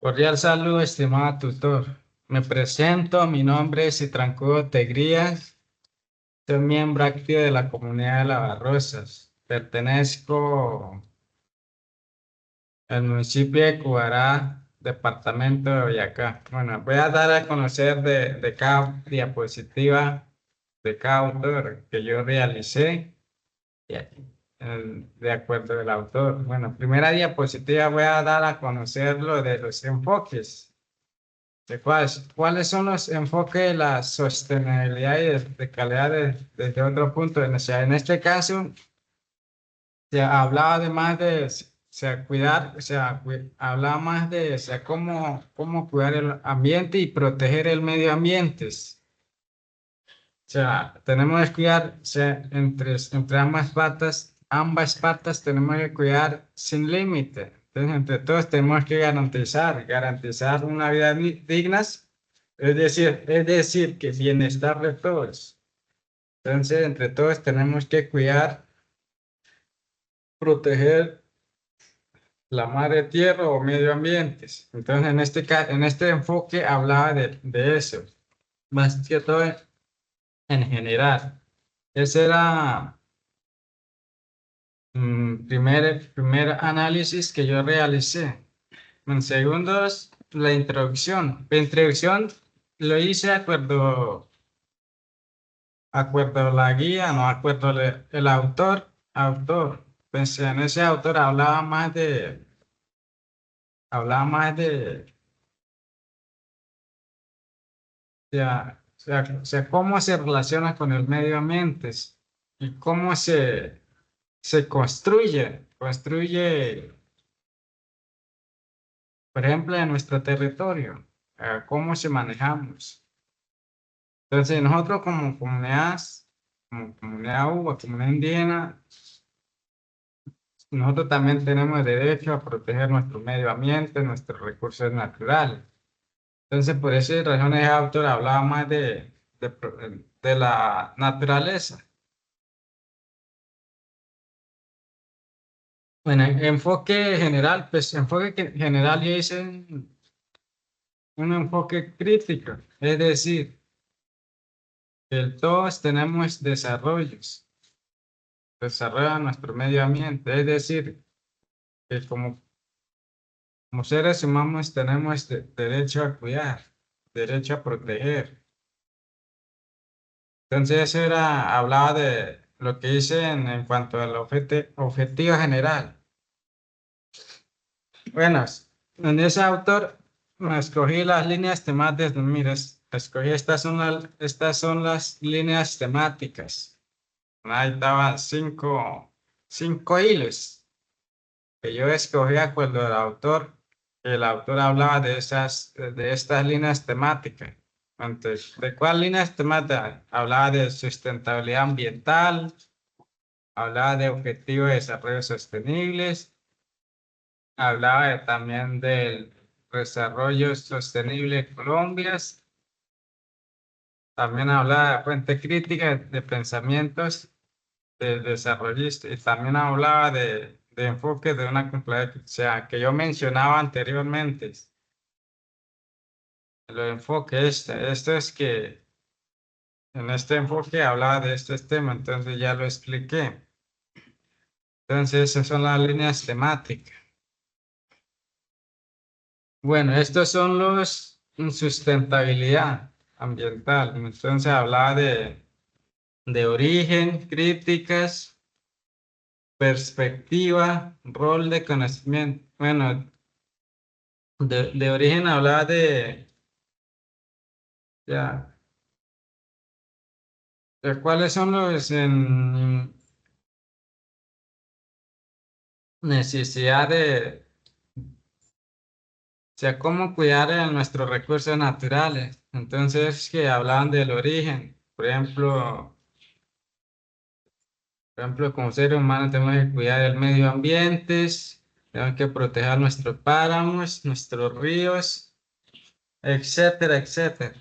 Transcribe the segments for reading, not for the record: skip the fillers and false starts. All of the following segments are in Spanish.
Cordial saludo, estimado tutor. Me presento, mi nombre es Itrancudo Tegrías, soy miembro activo de la comunidad de Lavarrosas. Pertenezco al municipio de Cubará, departamento de Boyacá. Bueno, voy a dar a conocer de cada diapositiva, de cada autor que yo realicé, de acuerdo al autor. Bueno, primera diapositiva voy a dar a conocer lo de los enfoques. ¿Cuáles son los enfoques de la sostenibilidad y de calidad desde otro punto? O sea, en este caso, se hablaba de más de cuidar, hablaba más de cómo cuidar el ambiente y proteger el medio ambiente. O sea, tenemos que cuidar, o sea, entre ambas patas tenemos que cuidar sin límite. Entonces, entre todos tenemos que garantizar una vida digna, es decir, que bienestar de todos. Entonces, entre todos tenemos que cuidar, proteger la madre tierra o medio ambiente. Entonces, en este enfoque hablaba de eso, más que todo en general. Ese era primer análisis que yo realicé. En segundos, la introducción. La introducción lo hice acuerdo a la guía, no acuerdo el autor. Pensé en ese autor hablaba más de, cómo se relaciona con el medio ambiente y cómo se construye, por ejemplo, en nuestro territorio, cómo se manejamos. Entonces, nosotros como comunidad UBA, comunidad indígena, nosotros también tenemos derecho a proteger nuestro medio ambiente, nuestros recursos naturales. Entonces, por esas razones, el autor hablaba más de la naturaleza. Bueno, enfoque general, pues general yo hice un enfoque crítico, es decir, que todos tenemos desarrollo de nuestro medio ambiente, es decir, que como seres humanos tenemos derecho a cuidar, derecho a proteger. Entonces hablaba de lo que hice en cuanto al objetivo general. Bueno, en ese autor me escogí las líneas temáticas, mira, escogí estas son las líneas temáticas. Ahí estaban cinco hilos que yo escogí de acuerdo al autor. El autor hablaba de estas líneas temáticas. Entonces, ¿de cuál líneas temáticas? Hablaba de sustentabilidad ambiental, hablaba de objetivos de desarrollo sostenibles, hablaba también del desarrollo sostenible de Colombia, también hablaba de fuente crítica de pensamientos de desarrollistas y también hablaba de enfoque de una complejidad, o sea, que yo mencionaba anteriormente. El enfoque esto es que en este enfoque hablaba de estos temas, entonces ya lo expliqué. Entonces esas son las líneas temáticas. Bueno, estos son los sustentabilidad ambiental. Entonces hablaba de origen, críticas, perspectiva, rol de conocimiento. Bueno, de origen hablaba ya, de cuáles son los necesidad o sea, cómo cuidar nuestros recursos naturales. Entonces, que hablaban del origen. Por ejemplo, como seres humanos tenemos que cuidar el medio ambiente, tenemos que proteger nuestros páramos, nuestros ríos, etcétera, etcétera.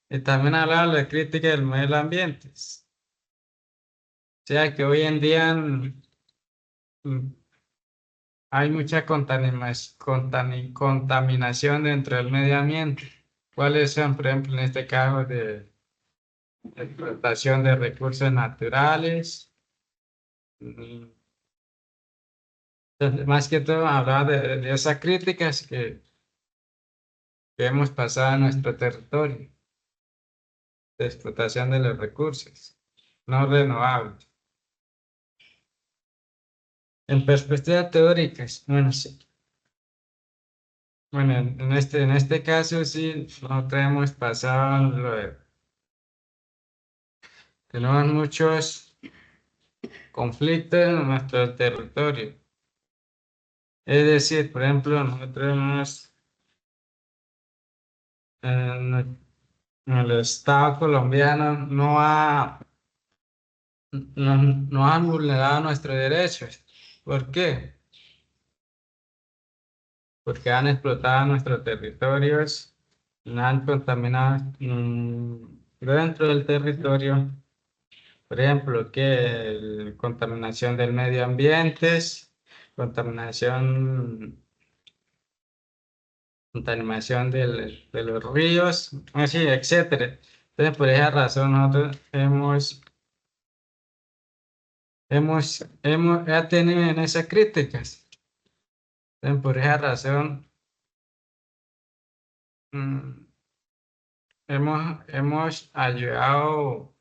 Y también hablaba de la crítica del medio ambiente. O sea, que hoy en día hay mucha contaminación dentro del medio ambiente. ¿Cuáles son, por ejemplo, en este caso de explotación de recursos naturales? Mm, entonces, más que todo, hablaba de esas críticas que hemos pasado en nuestro territorio, de explotación de los recursos no renovables. En perspectiva teórica, bueno, sí. Bueno, en este caso sí, nosotros hemos pasado tenemos muchos conflictos en nuestro territorio. Es decir, por ejemplo, nosotros en el Estado colombiano no han vulnerado nuestros derechos. ¿Por qué? Porque han explotado nuestros territorios, han contaminado dentro del territorio, por ejemplo, que contaminación del medio ambiente, contaminación, contaminación de los ríos, así, etcétera. Entonces, por esa razón, nosotros hemos tenido en esas críticas. Entonces, por esa razón, mm, hemos ayudado a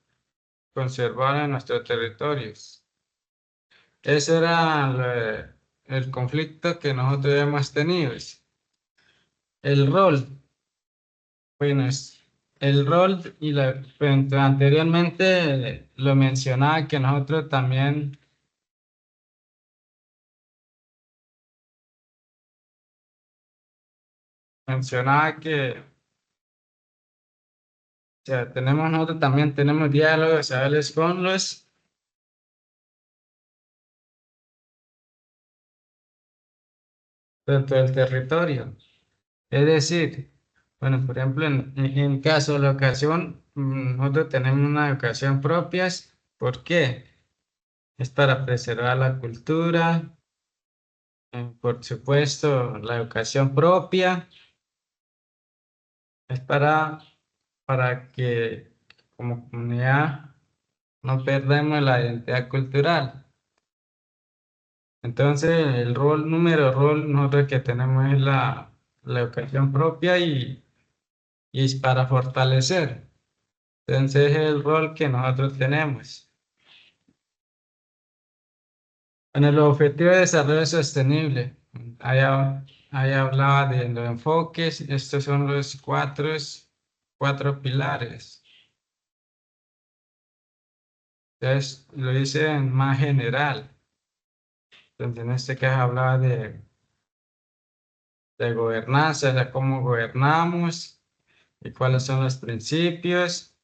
conservar en nuestros territorios. Ese era el conflicto que nosotros hemos tenido. El rol, bueno, el rol pues, anteriormente lo mencionaba que nosotros también mencionaba que o sea, nosotros también tenemos diálogos a veces con los dentro del territorio. Es decir, bueno, por ejemplo, en caso de la educación, nosotros tenemos una educación propia. ¿Por qué? Es para preservar la cultura, por supuesto, la educación propia, es para que como comunidad no perdamos la identidad cultural. Entonces, rol nosotros que tenemos es la educación propia y es para fortalecer. Entonces, es el rol que nosotros tenemos. En el objetivo de desarrollo sostenible, ahí hablaba de los enfoques, estos son los cuatro pilares. Entonces, lo hice en más general. Entonces, en este caso hablaba de gobernanza, de cómo gobernamos y cuáles son los principios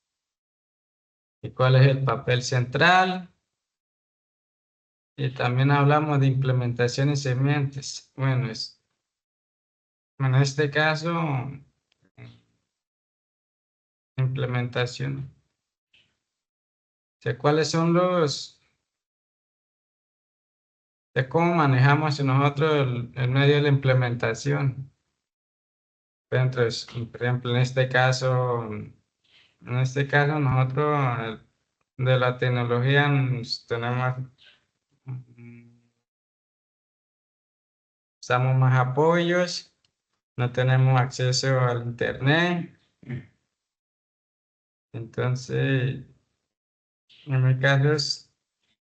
y cuál es el papel central. Y también hablamos de implementación y sementes. Bueno, en este caso, implementación. O sea, ¿cuáles son de cómo manejamos nosotros el medio de la implementación? Entonces, por ejemplo, en este caso nosotros de la tecnología usamos más apoyos, no tenemos acceso al internet, entonces en mi caso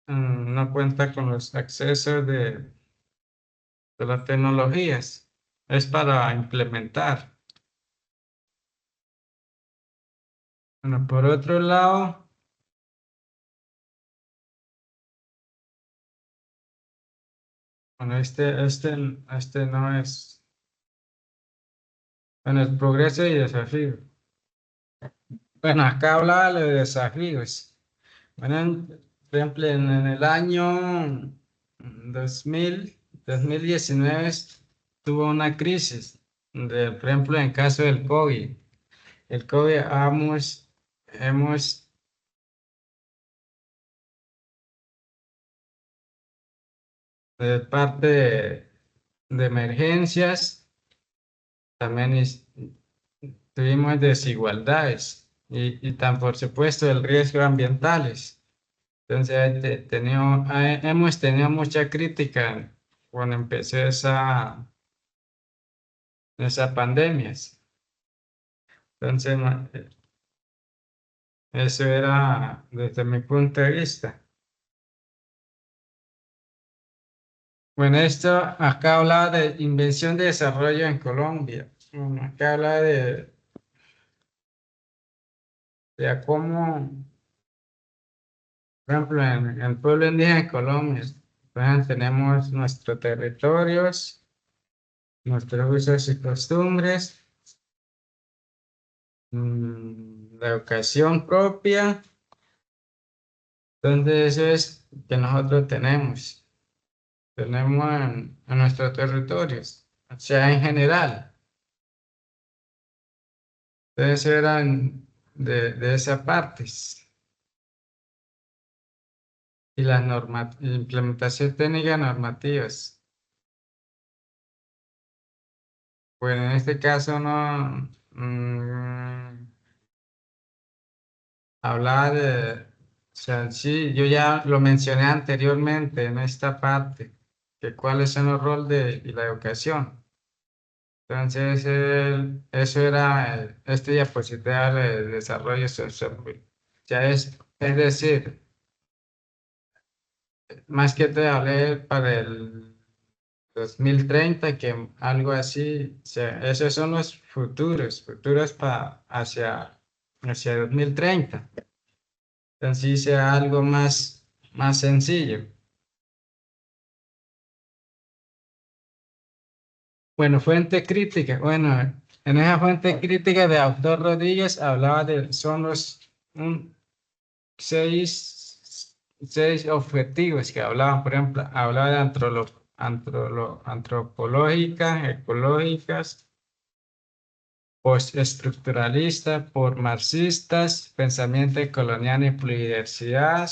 no cuenta con los accesos de las tecnologías, es para implementar. Bueno, por otro lado, bueno, este no es, bueno, el progreso y desafío. Bueno, acá hablaba de desafíos. Bueno, por ejemplo, en el año 2019 tuvo una crisis, por ejemplo, en caso del COVID. El COVID hemos de parte de emergencias, también tuvimos desigualdades y tan por supuesto el riesgo ambientales. Entonces hemos tenido mucha crítica cuando empezó esa pandemias. Entonces, eso era desde mi punto de vista. Bueno, esto acá habla de invención de desarrollo en Colombia. Bueno, acá habla de a cómo, por ejemplo, en el pueblo indígena de Colombia, pues, tenemos nuestros territorios, nuestros usos y costumbres, la educación propia. Entonces, eso es que nosotros tenemos en nuestros territorios, o sea, en general. Entonces, eran de esa parte. Y las implementación técnica normativas. Pues en este caso no hablaba o sea, sí, yo ya lo mencioné anteriormente en esta parte, que cuáles son los roles y la educación. Entonces, eso era este diapositiva de desarrollo sostenible. Ya es decir, más que te hablé para el 2030 que algo así, o sea, esos son los futuros para hacia 2030. Entonces, sí sea algo más sencillo. Bueno, fuente crítica. Bueno, en esa fuente crítica de autor Rodríguez hablaba son seis objetivos que hablaban, por ejemplo, hablaba de antropológicas, ecológicas, postestructuralista, por marxistas, pensamiento colonial y pluridiversidad,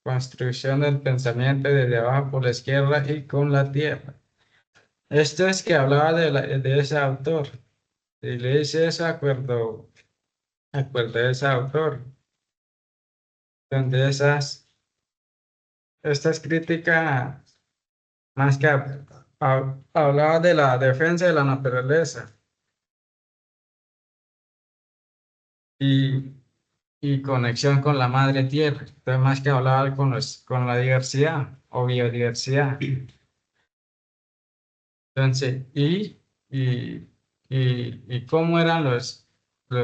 construcción del pensamiento desde abajo por la izquierda y con la tierra. Esto es que hablaba de ese autor, y le dice eso acuerdo de ese autor, donde estas críticas, más que hablaba de la defensa de la naturaleza y, y conexión con la madre tierra. Entonces, más que hablar con la diversidad o biodiversidad. Entonces, y, y cómo eran los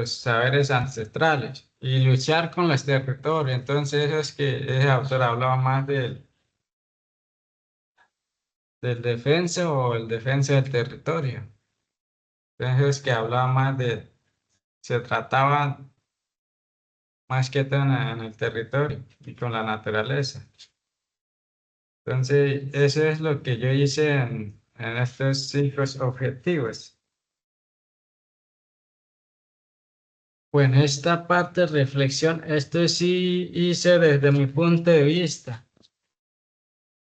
saberes ancestrales y luchar con los territorios. Entonces, eso es que ese autor hablaba más del defensa o el defensa del territorio. Entonces, es que hablaba se trataba más que todo en el territorio y con la naturaleza. Entonces, eso es lo que yo hice en estos 5 objetivos. Bueno, esta parte de reflexión, esto sí hice desde mi punto de vista.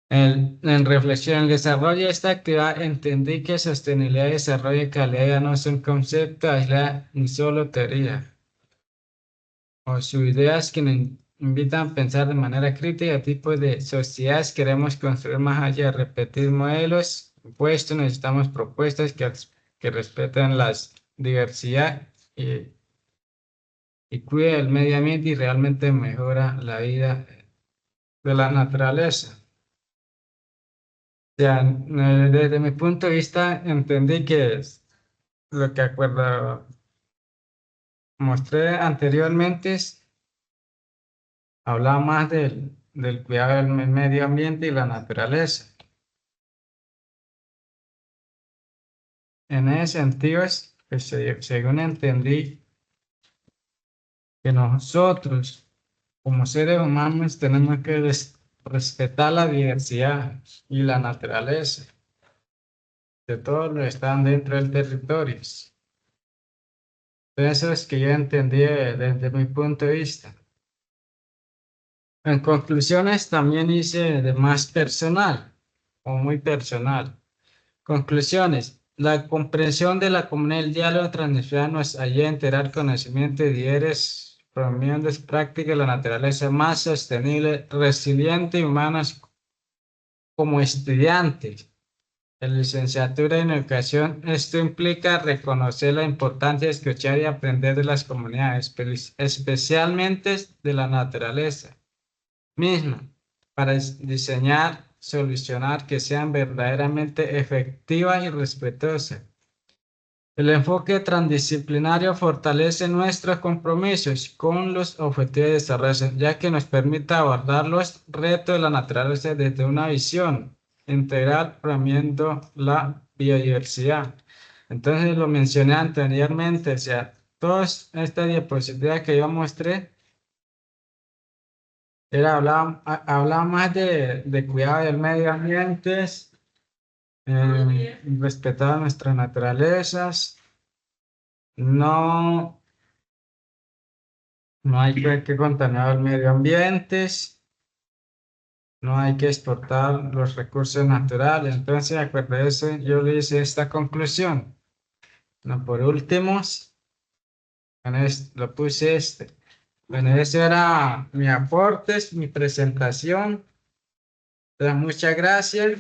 En reflexión, el desarrollo de esta actividad entendí que sostenibilidad, desarrollo y calidad no son conceptos aislados ni solo teoría, o sus ideas que nos invitan a pensar de manera crítica tipos de sociedades queremos construir más allá de repetir modelos impuestos, necesitamos propuestas que respeten la diversidad y cuida el medio ambiente y realmente mejora la vida de la naturaleza. O sea, desde mi punto de vista entendí que lo que mostré anteriormente hablaba más del cuidado del medio ambiente y la naturaleza. En ese sentido que según entendí que nosotros como seres humanos tenemos que respetar la diversidad y la naturaleza de todos los que están dentro del territorio. Eso es que yo entendí desde mi punto de vista. En conclusiones, también hice de más personal o muy personal. Conclusiones. La comprensión de la comunidad del diálogo transdisciplinar nos ayuda a integrar conocimiento de ideas, promoviendo prácticas de la naturaleza más sostenible, resiliente y humanas como estudiantes. En licenciatura en educación, esto implica reconocer la importancia de escuchar y aprender de las comunidades, especialmente de la naturaleza misma, para diseñar, solucionar que sean verdaderamente efectivas y respetuosas. El enfoque transdisciplinario fortalece nuestros compromisos con los objetivos de desarrollo, ya que nos permite abordar los retos de la naturaleza desde una visión integral, promoviendo la biodiversidad. Entonces, lo mencioné anteriormente, o sea, todas estas diapositivas que yo mostré, hablaba más de cuidado del medio ambiente, respetar nuestras naturalezas, no. No hay que contaminar el medio ambiente, no hay que exportar los recursos naturales. Entonces, acuérdense, yo le hice esta conclusión. No, por último, lo puse este. Bueno, ese era mi aporte, mi presentación. Entonces, muchas gracias.